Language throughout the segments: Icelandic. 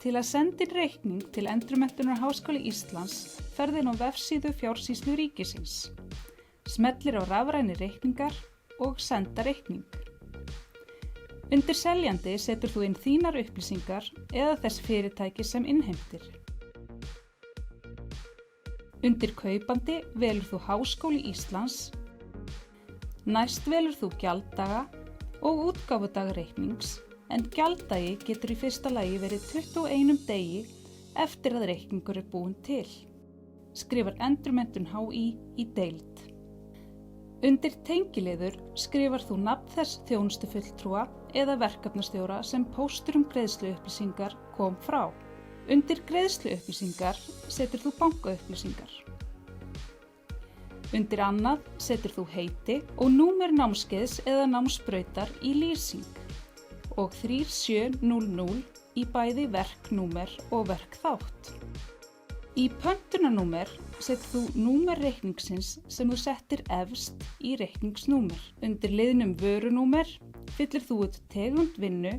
Til að senda inn reikning til Endurmenntunar Háskóla Íslands ferðu inn á vefsíðu Fjársýslu ríkisins. Smellir á rafræni reikningar og senda reikning. Undir seljandi setur þú inn þínar upplýsingar eða þess fyrirtæki sem innheimtir. Undir kaupandi velur þú Háskóli Íslands. Næst velur þú gjalddaga og útgáfudag reiknings, en gjalddagi getur í fyrsta lagi verið 21 degi eftir að reikningur búinn til. Skrifar Endurmenntun HÍ í deild. Undir tengiliður skrifar þú nafn þess þjónustufulltrúa eða verkefnastjóra sem póstur greiðsluupplýsingar kom frá. Undir greiðsluupplýsingar setur þú bankaupplýsingar. Undir annað setur þú heiti og númer námskeiðs eða námsbrautar í lýsing og 3700 í bæði verknúmer og verkþátt. Í pöntunarnúmer setur þú númer reikningsins sem þú settir efst í reikningsnúmer. Undir liðnum vörunúmer fyllir þú út tegund vinnu,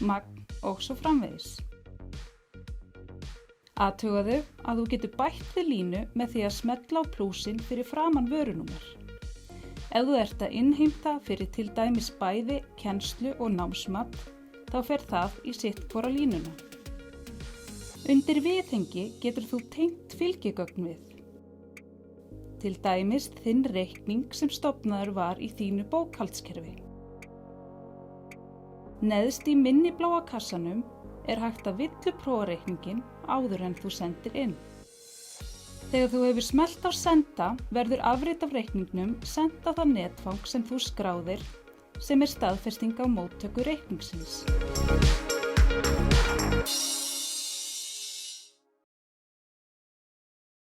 magn og svo framvegis. Athugaðu að þú getur bætt við línu með því að smella á plúsin fyrir framan vörunúmer. Ef þú ert að innheimta fyrir til dæmis bæði kennslu og námsmat, þá fer það í sitt hvora línuna. Undir viðhengi getur þú tengt fylgigögn við. Til dæmis þinn reikning sem stofnaður var í þínu bókhaldskerfi. Neðst í minni bláa kassanum er hægt að villuprófa reikninginn áður en þú sendir inn. Þegar þú hefur smellt á senda verður afrit af reikningnum sent á það netfang sem þú skráðir, sem er staðfesting á móttöku reikningsins.